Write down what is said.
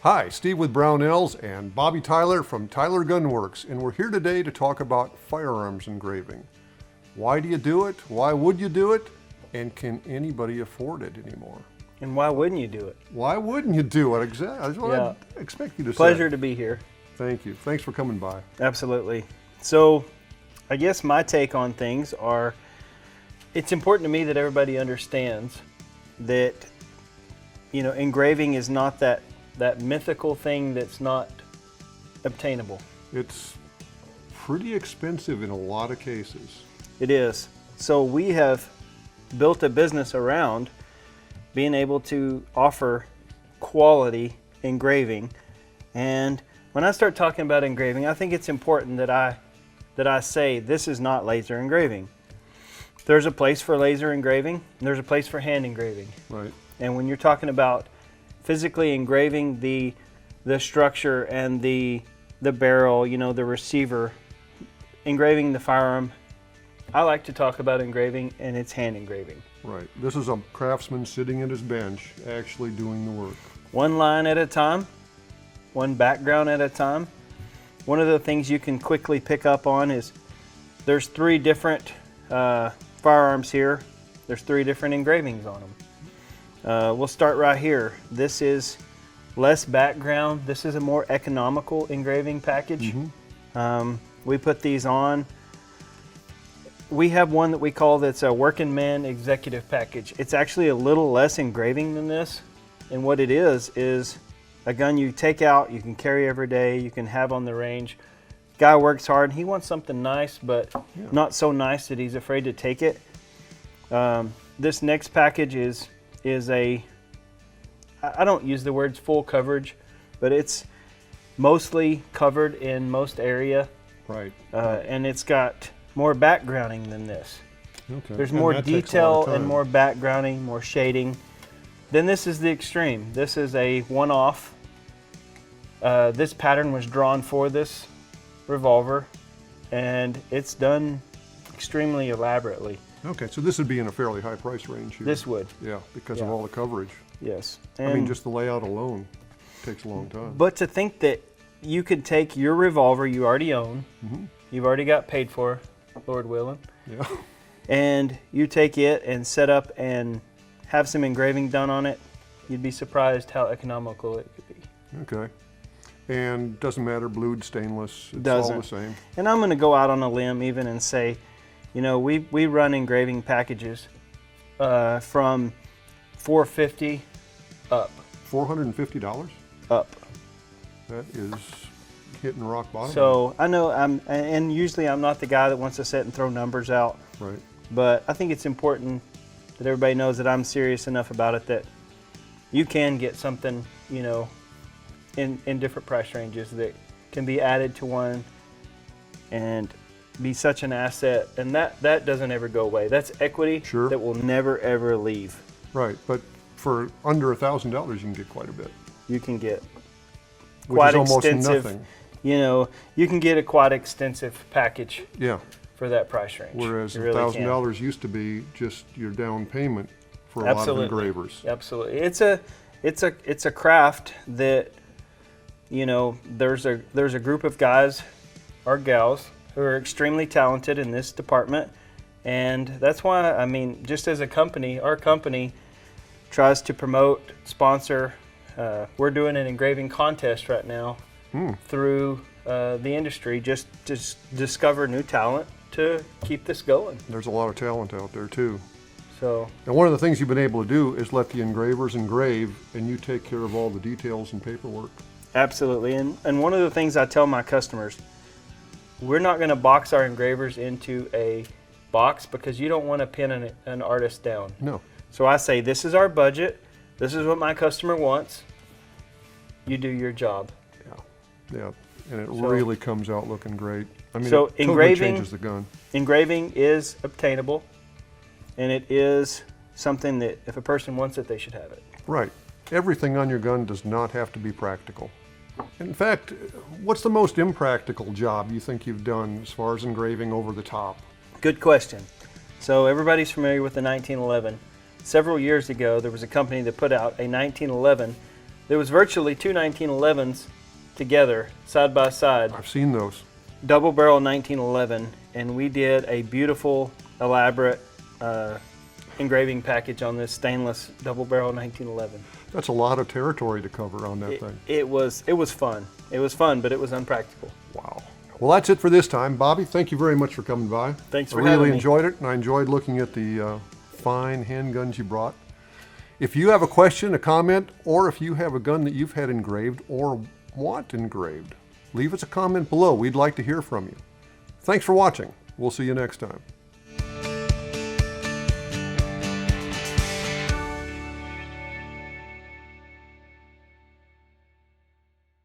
Hi, Steve with Brownells and Bobby Tyler from Tyler Gunworks, and we're here today to talk about firearms engraving. Why do you do it? Why would you do it? And can anybody afford it anymore? And why wouldn't you do it? Why wouldn't you do it? Exactly. That's what I expect you to say. Pleasure to be here. Thank you. Thanks for coming by. Absolutely. So, I guess my take on things are, it's important to me that everybody understands that, you know, engraving is not that mythical thing that's not obtainable. It's pretty expensive in a lot of cases. It is. So we have built a business around being able to offer quality engraving. And when I start talking about engraving, I think it's important that I say this is not laser engraving. There's a place for laser engraving, and there's a place for hand engraving. Right. And when you're talking about physically engraving the structure and the barrel, you know, the receiver, engraving the firearm, I like to talk about engraving, and it's hand engraving. Right. This is a craftsman sitting at his bench actually doing the work. One line at a time, one background at a time. One of the things you can quickly pick up on is there's 3 different firearms here. There's 3 different engravings on them. We'll start right here. This is less background. This is a more economical engraving package. Mm-hmm. We put these on. We have one that we call that's a working man executive package. It's actually a little less engraving than this. And what it is a gun you take out, you can carry every day, you can have on the range. Guy works hard. He wants something nice, but not so nice that he's afraid to take it. This next package is a, I don't use the words full coverage, but it's mostly covered in most area. Right. And it's got more backgrounding than this. Okay. There's more detail and more backgrounding, more shading. Then this is the extreme. This is a one-off. This pattern was drawn for this revolver, and it's done extremely elaborately. Okay, so this would be in a fairly high price range here. This would. Yeah, because of all the coverage. Yes. I mean, just the layout alone takes a long time. But to think that you could take your revolver you already own, you've already got paid for, Lord willing, and you take it and set up and have some engraving done on it, you'd be surprised how economical it could be. Okay. And doesn't matter, blued, stainless, it's Doesn't. all the same. And I'm going to go out on a limb even and say, you know, we run engraving packages from $450 up. $450? Up. That is hitting rock bottom. So I know and usually I'm not the guy that wants to sit and throw numbers out. Right. But I think it's important that everybody knows that I'm serious enough about it that you can get something, you know, in different price ranges that can be added to one and be such an asset, and that doesn't ever go away. That's equity that will never ever leave. Right, but for under $1,000 you can get quite a bit. You can get quite extensive. Nothing. You know, you can get a quite extensive package. Yeah. For that price range. Whereas $1,000 used to be just your down payment for a lot of engravers. Absolutely, it's a craft that, you know, there's a group of guys or gals who are extremely talented in this department, and that's why, I mean, just as a company, our company tries to promote, sponsor. We're doing an engraving contest right now through the industry just to discover new talent to keep this going. There's a lot of talent out there too. So, and one of the things you've been able to do is let the engravers engrave, and you take care of all the details and paperwork. Absolutely, and one of the things I tell my customers, we're not going to box our engravers into a box because you don't want to pin an artist down. No. So I say, this is our budget, this is what my customer wants, you do your job. Yeah, and it really comes out looking great. I mean, so it totally changes the gun. Engraving is obtainable, and it is something that if a person wants it, they should have it. Right. Everything on your gun does not have to be practical. In fact, what's the most impractical job you think you've done as far as engraving over the top? Good question. So everybody's familiar with the 1911. Several years ago, there was a company that put out a 1911 There was virtually two 1911s together, side by side, I've seen those. double barrel 1911, and we did a beautiful, elaborate engraving package on this stainless double barrel 1911. That's a lot of territory to cover on that thing. It was fun. It was fun, but it was unpractical. Wow. Well, that's it for this time. Bobby, thank you very much for coming by. Thanks for I really having me. enjoyed it, and I enjoyed looking at the fine handguns you brought. If you have a question, a comment, or if you have a gun that you've had engraved or want engraved, leave us a comment below. We'd like to hear from you. Thanks for watching. We'll see you next time.